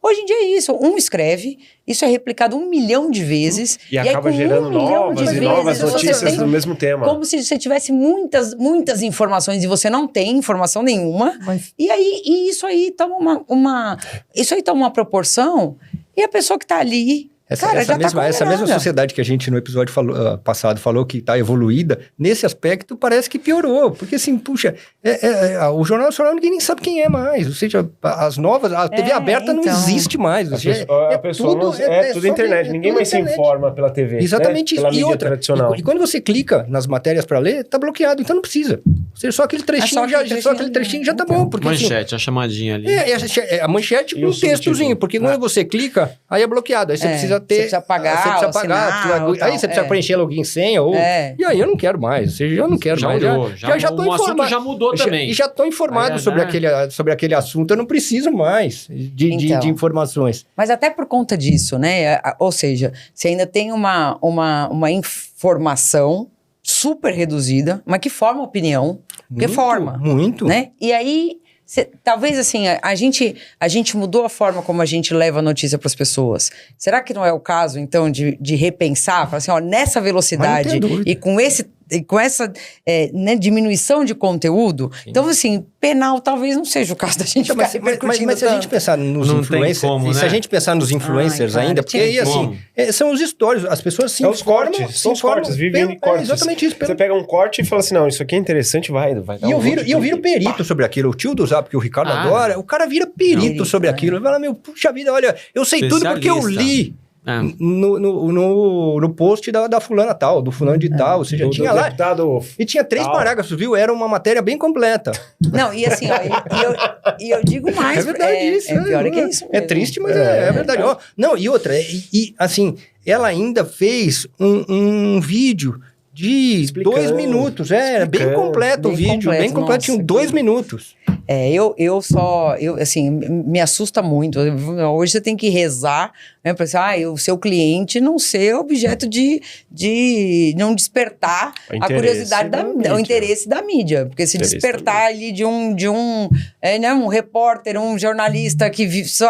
hoje em dia é isso, escreve, isso é replicado 1 milhão de vezes. E acaba gerando novas notícias do mesmo tema. Como se você tivesse muitas informações e você não tem informação nenhuma. E isso aí toma uma proporção, e a pessoa que tá ali... Essa mesma sociedade que a gente no episódio passado falou que está evoluída, nesse aspecto parece que piorou. Porque assim, puxa, o Jornal Nacional ninguém nem sabe quem é mais. Ou seja, as novas, a TV aberta não existe mais. É tudo internet. Ninguém mais se informa pela TV. Exatamente, né? Pela mídia tradicional. E quando você clica nas matérias para ler, tá bloqueado, então não precisa. Ou seja, só aquele trechinho já tá bom. Porque, manchete, a chamadinha ali. A manchete com um textozinho, porque quando você clica, aí é bloqueado. Aí você precisa você precisa pagar, aí você precisa preencher login e senha, e aí eu não quero mais, ou seja, eu não quero mais. Já tô informado. Já mudou também. E já estou informado sobre aquele assunto, eu não preciso mais de informações. Mas até por conta disso, né, ou seja, você ainda tem uma informação super reduzida, mas que forma opinião, Muito. Né? E aí... talvez assim, a gente mudou a forma como a gente leva a notícia para as pessoas. Será que não é o caso, então, de repensar? Falar assim, ó, nessa velocidade e com essa diminuição de conteúdo. Sim. Então, assim, penal talvez não seja o caso da gente mas se a gente pensar nos influencers, se a gente pensar nos influencers ainda, porque aí, assim, são os stories, as pessoas se informam. São os cortes, vivem em cortes. Exatamente isso. Você pega um corte e fala assim, não, isso aqui é interessante, vai dar E eu viro perito sobre aquilo. O tio do Zap, que o Ricardo adora, o cara vira perito sobre aquilo. Ele fala, meu, puxa vida, olha, eu sei tudo porque eu li. No post da fulana tal, do fulano de tal, ou seja, tinha lá, e tinha 3 parágrafos, viu? Era uma matéria bem completa. Não, e assim, ó, eu digo mais... É verdade isso. Pior que é isso mesmo. É triste, mas é verdade. Ó, não, e outra, assim, ela ainda fez um vídeo de Explicando, 2 minutos. Era bem explicando. completo o Bem vídeo, bem completo, completo, tinha nossa, 2 que- minutos. Assim, me assusta muito. Hoje você tem que rezar, né, para o seu cliente não ser objeto de não despertar O a interesse curiosidade, da o mídia. interesse da mídia. Porque se Interesse despertar ali de um repórter, um jornalista que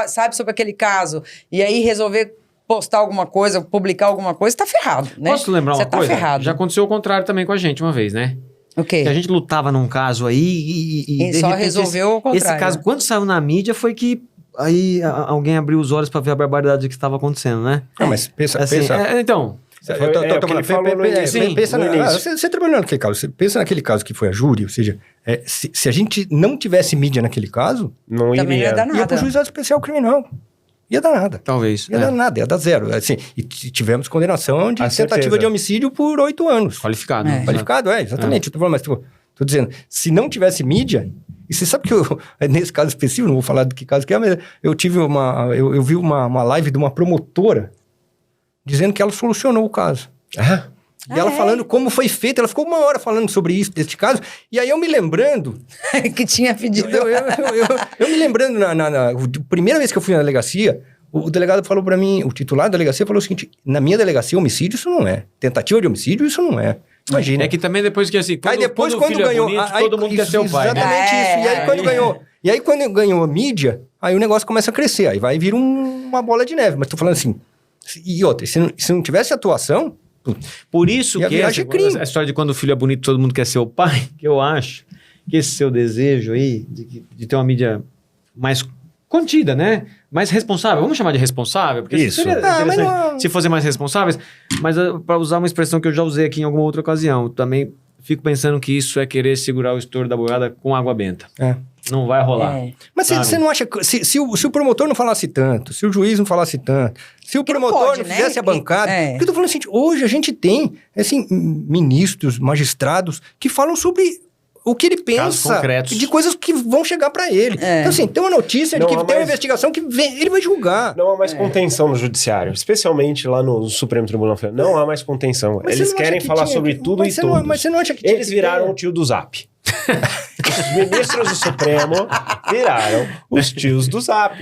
sabe sobre aquele caso, e aí resolver postar alguma coisa, publicar alguma coisa, tá ferrado, né? Posso lembrar Você uma tá coisa? ferrado. Já aconteceu o contrário também com a gente uma vez, né? O quê? Que a gente lutava num caso aí E de só repente, resolveu o contrário. esse caso, quando saiu na mídia, foi que aí alguém abriu os olhos pra ver a barbaridade que estava acontecendo, né? Não, mas pensa... Assim, então, Foi- o que ele falou no início. Pensa No início. você trabalhou naquele caso, você pensa naquele caso que foi a júri, ou seja, se a gente não tivesse mídia naquele caso, Não Também não ia iria. dar ia nada. pro juizado especial criminal. Ia dar nada. talvez. Ia dar nada, ia dar zero. Assim, e tivemos condenação de A tentativa certeza. de homicídio por 8 anos. Qualificado. É. Qualificado, exatamente. Eu tô falando, mas tô dizendo, se não tivesse mídia, e você sabe que nesse caso específico, não vou falar do que caso que é, mas eu vi uma live de uma promotora dizendo que ela solucionou o caso. Ah, E ela falando como foi feito, ela ficou 1 hora falando sobre isso, deste caso, e aí eu me lembrando, que tinha pedido. eu me lembrando, na primeira vez que eu fui na delegacia, o delegado falou pra mim, o titular da delegacia falou o seguinte, na minha delegacia, homicídio isso não é. Tentativa de homicídio isso não é. Imagina. É que também depois que assim, Aí depois, o quando filho ganhou... é bonito, aí- todo mundo quer ser o pai, né? Exatamente isso. E aí, quando aí- ganhou... E aí, quando ganhou a mídia, aí o negócio começa a crescer. Aí vai vir uma bola de neve. Mas tô falando assim... E outra, se não tivesse atuação... Por isso E a que viagem é crime. a história de quando o filho é bonito, todo mundo quer ser o pai, que eu acho que esse seu desejo aí de ter uma mídia mais contida, né? Mais responsável. Vamos chamar de responsável? Porque Isso. seria Ah, mas interessante não- se fossem mais responsáveis. Mas para usar uma expressão que eu já usei aqui em alguma outra ocasião, eu também fico pensando que isso é querer segurar o estouro da boiada com água benta. É. Não vai rolar. É. Mas Sabe? você não acha que... Se o promotor não falasse tanto, se o juiz não falasse tanto, se o Que não promotor pode, não né? fizesse a bancada... É. Porque eu tô falando assim, hoje a gente tem, assim, ministros, magistrados, que falam sobre... O que ele Casos pensa concretos. de coisas que vão chegar pra ele. É. Então, assim, tem uma notícia de Não, que tem uma mas- investigação que ele vai julgar. não há mais contenção no judiciário, especialmente lá no Supremo Tribunal Federal. Não há mais contenção. Mas você Eles não acha querem que falar tinha sobre que- tudo mas e você não- todos. mas você não acha que tinha Eles que viraram ter? o tio do Zap. Os ministros do Supremo viraram os tios do Zap.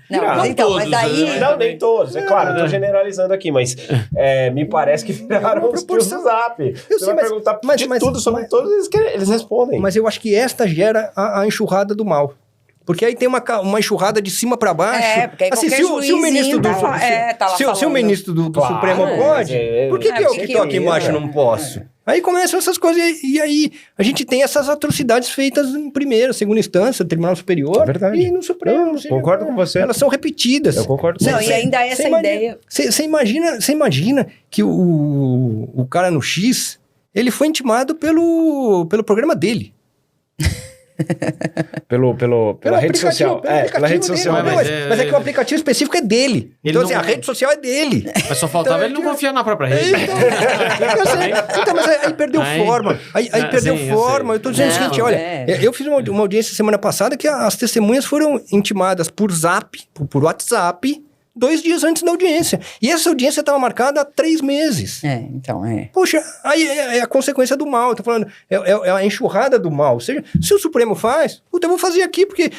Não, Viraram. mas então, mas todos, daí. né? Não, nem todos. É claro, eu tô generalizando aqui, mas me parece que viraram os tios do Zap. Eu Você sei, vai mas- perguntar mas- de mas- tudo sobre mas- todos, eles respondem. Mas eu acho que esta gera a enxurrada do mal. Porque aí tem uma enxurrada de cima pra baixo. É, porque aí qualquer se o ministro juizinho do tá lá- tá lá se o falando. ministro do Claro, Supremo mas pode, por que, É, que eu porque que tô aqui eu- embaixo não posso? Aí começam essas coisas, e aí a gente tem essas atrocidades feitas em primeira, segunda instância, Tribunal Superior É verdade. e no Supremo. Não, ou seja, concordo com você. Elas são repetidas. Eu concordo com Não, você. e ainda essa ideia. Você imagina que o cara no X, ele foi intimado pelo programa dele. Pela Pelo rede social. pelo Pela rede aplicativo social. dele. Não, mas é que o aplicativo específico é dele. Ele Então, não- assim, a rede social é dele. Mas só faltava Então, ele não confiar na própria rede. Eu sei. Então, mas aí perdeu Aí- forma. Aí Ah, perdeu sim, eu forma. sei. Eu tô dizendo o Não, seguinte, olha, é. eu fiz uma audiência semana passada que as testemunhas foram intimadas por Zap, por WhatsApp, 2 dias antes da audiência. E essa audiência estava marcada há 3 meses. É, então, é. Poxa, aí é a consequência do mal. Eu tô falando, é a enxurrada do mal. Ou seja, se o Supremo faz, puta, eu vou fazer aqui, porque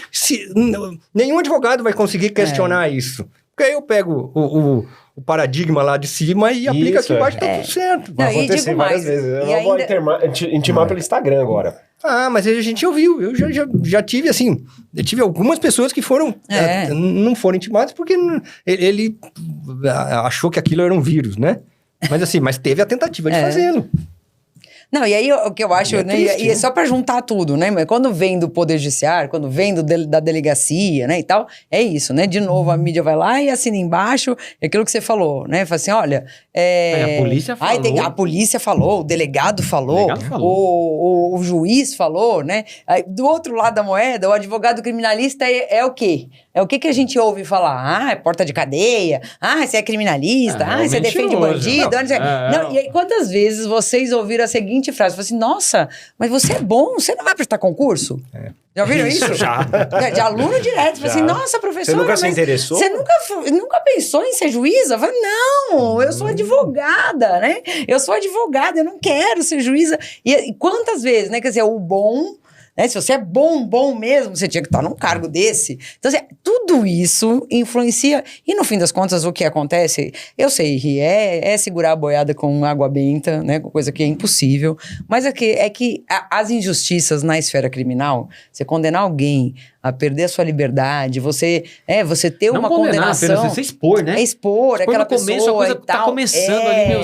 nenhum advogado vai conseguir questionar isso. Porque aí eu pego o paradigma lá de cima e aplico aqui Isso, embaixo, tá tudo certo. Não, Vai e acontecer digo várias mais, vezes. Eu e não vou ainda- intimar pelo Instagram agora. Ah, mas a gente ouviu. Eu já tive, assim... Eu tive algumas pessoas que foram... não foram intimadas porque ele achou que aquilo era um vírus, né? Mas assim, mas teve a tentativa de fazê-lo. Não, e aí o que eu acho, É né? triste, E é né? só para juntar tudo, né? Mas quando vem do Poder Judiciário, quando vem da delegacia, né, e tal, é isso, né? De novo, a mídia vai lá e assina embaixo, é aquilo que você falou, né? Fala assim, olha... Aí a polícia falou. a polícia falou, o delegado falou, delegado falou. o juiz falou, né? Aí, do outro lado da moeda, o advogado criminalista é o quê? o que a gente ouve falar? É porta de cadeia. Você é criminalista. Você defende bandido. Não, e aí, quantas vezes vocês ouviram a seguinte frase? Assim, nossa, mas você é bom, você não vai prestar concurso? Já ouviram isso? Já. De aluno direto. Assim, nossa, professora, você nunca se interessou? Você nunca pensou em ser juíza? Eu falei, não, eu sou advogada, né? Eu sou advogada, eu não quero ser juíza. E quantas vezes, né? Quer dizer, o bom... Né? Se você é bom mesmo, você tinha que estar num cargo desse. Então, assim, tudo isso influencia. E, no fim das contas, o que acontece, eu sei, é segurar a boiada com água benta, né? Coisa que é impossível. Mas é que as injustiças na esfera criminal, você condenar alguém a perder a sua liberdade, você ter uma condenação... Apenas, você expor, né? É expor aquela pessoa no começo, a coisa e tal. Tá começando ali,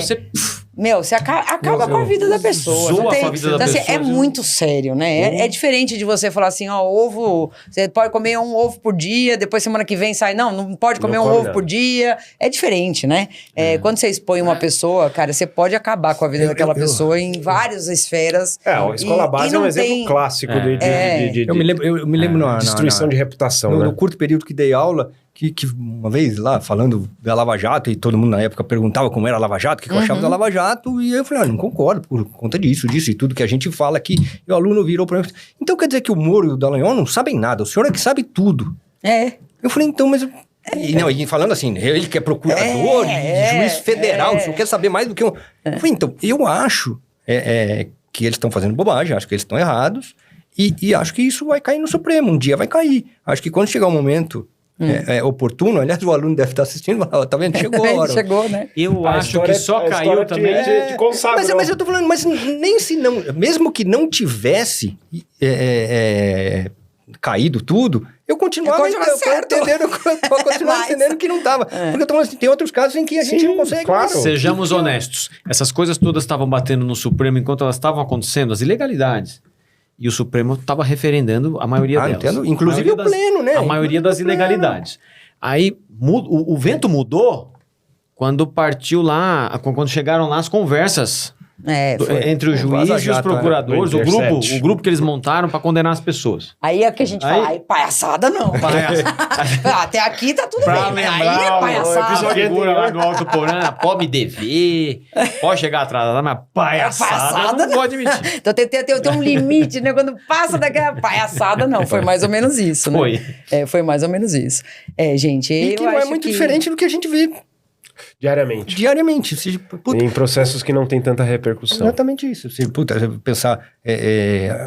você acaba com a vida da pessoa. Zoa com a vida da pessoa. É muito sério, né? É diferente de você falar assim, ovo, você pode comer um ovo por dia, depois semana que vem sai, não pode comer um ovo por dia. É diferente, né? Quando você expõe uma pessoa, cara, você pode acabar com a vida daquela pessoa em várias esferas. A escola base é um exemplo clássico de eu me lembro destruição de reputação, no curto período que dei aula, que uma vez lá, falando da Lava Jato, e todo mundo na época perguntava como era a Lava Jato, o que eu achava da Lava Jato, e eu falei, não concordo por conta disso, e tudo que a gente fala aqui. E o aluno virou para mim, então quer dizer que o Moro e o Dallagnol não sabem nada, o senhor é que sabe tudo. Eu falei, então, mas... E falando assim, ele que é procurador, juiz federal, o senhor quer saber mais do que eu... Eu falei, então, eu acho que eles estão fazendo bobagem, acho que eles estão errados, e acho que isso vai cair no Supremo, um dia vai cair. Acho que quando chegar o momento... oportuno, aliás, o aluno deve estar assistindo, tá vendo? Chegou a hora. Chegou, né? Eu acho que só caiu também. Mas eu tô falando, mas nem se não, mesmo que não tivesse caído tudo, eu continuava entendendo que não tava. Porque eu tô falando assim, tem outros casos em que a gente não consegue. Claro. Sejamos honestos. Essas coisas todas estavam batendo no Supremo enquanto elas estavam acontecendo, as ilegalidades. E o Supremo estava referendando a maioria delas. Entendo. Inclusive o pleno, né? A maioria das ilegalidades. Aí o vento mudou quando partiu lá, quando chegaram lá as conversas entre o juiz e os procuradores, o grupo que eles montaram para condenar as pessoas. Aí é que a gente fala, palhaçada não. Até aqui tá tudo pra bem. Lembrar, aí é palhaçada. Figura lá do Alto Porã, pode me dever, pode chegar atrasado, mas palhaçada não pode admitir. Então tem um limite, né? Quando passa daquela palhaçada, não. Foi mais ou menos isso, né? Foi mais ou menos isso. Gente, e que não é muito diferente do que a gente vê diariamente. Ou seja, em processos que não tem tanta repercussão. Exatamente isso. Ou seja, pensar...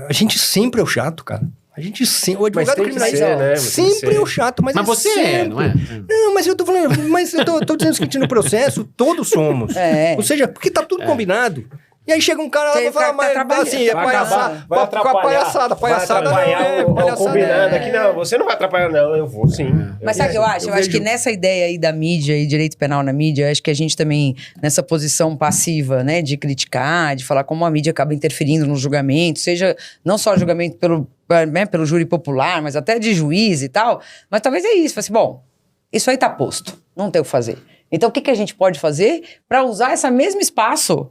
a gente sempre é o chato, cara. A gente sempre... O advogado criminalista sempre é o chato, mas você sempre. Não é? Não, mas eu tô falando... Mas eu tô dizendo o seguinte, no processo, todos somos. Ou seja, porque tá tudo combinado. E aí chega um cara lá e fala, mas assim, vai atrapalhar. Palhaçada não. Combinando aqui, não, você não vai atrapalhar, não, eu vou sim. Mas sabe o que eu acho? Eu acho que nessa ideia aí da mídia e direito penal na mídia, acho que a gente também, nessa posição passiva, né, de criticar, de falar como a mídia acaba interferindo no julgamento, seja não só julgamento pelo júri popular, mas até de juiz e tal, mas talvez é isso, assim, bom, isso aí tá posto, não tem o que fazer. Então o que a gente pode fazer para usar esse mesmo espaço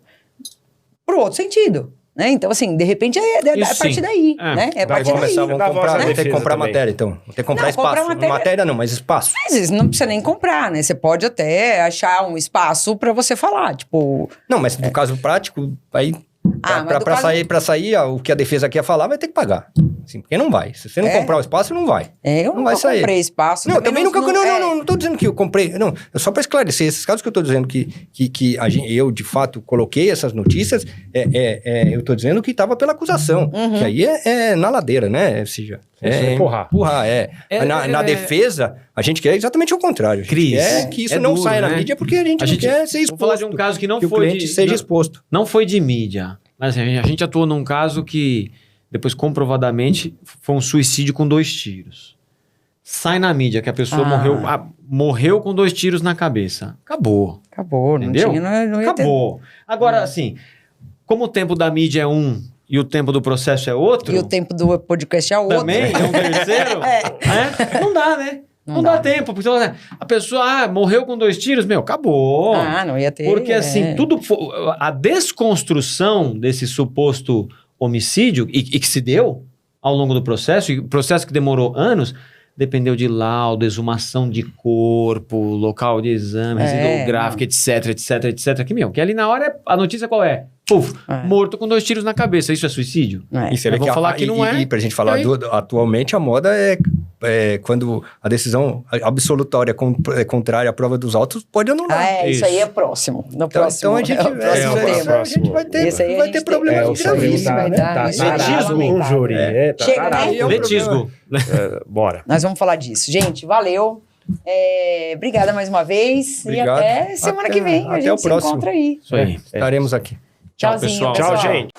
pro outro sentido, né? Então, assim, de repente é a partir daí, né? É a partir daí. Vamos ter que comprar matéria, então. Tem que comprar espaço. Matéria não, mas espaço. Às vezes não precisa nem comprar, né? Você pode até achar um espaço pra você falar, tipo... Não, mas no caso prático, aí... Pra sair, o que a defesa quer falar, vai ter que pagar. Assim, porque não vai. Se você não comprar o espaço, não vai. Eu não comprei espaço. Não, também nunca... Não tô dizendo que eu comprei... Não, só pra esclarecer. Esses casos que eu tô dizendo que eu, de fato, coloquei essas notícias, eu tô dizendo que tava pela acusação. Que aí é na ladeira, né? Ou seja... empurrar. Na defesa, a gente quer exatamente o contrário. A gente quer que isso não saia na mídia, porque a gente não quer ser exposto. Vou falar de um caso que não foi o cliente seja exposto. Não foi de mídia. Mas assim, a gente atuou num caso que, depois comprovadamente, foi um suicídio com 2 tiros. Sai na mídia que a pessoa morreu com 2 tiros na cabeça. Acabou. Entendeu? Não ia Acabou. Agora, assim, como o tempo da mídia é um e o tempo do processo é outro... E o tempo do podcast é outro. Também, é um terceiro. Não dá, né? Não dá tempo. Porque a pessoa morreu com 2 tiros, acabou. Não ia ter. Porque assim, a desconstrução desse suposto homicídio, e que se deu ao longo do processo, e o processo que demorou anos, dependeu de laudo, exumação de corpo, local de exame, residográfico, etc, etc, etc. Que ali na hora, a notícia qual é? Puf, morto com 2 tiros na cabeça. Isso é suicídio? E você vê que falar que não é. E pra gente falar, atualmente a moda é quando a decisão absolutória é contrária à prova dos autos, pode anular. Isso aí é próximo. No próximo. Então a gente vai ter problemas gravíssimos, né? Letisgo um júri. Chega, né? Letisgo. Bora. Nós vamos falar disso. Gente, valeu. Obrigada mais uma vez. Obrigado. E até semana que vem. A Até gente o próximo. se encontra aí. Isso aí. Estaremos aqui. Tchauzinho, pessoal. Tchau, gente.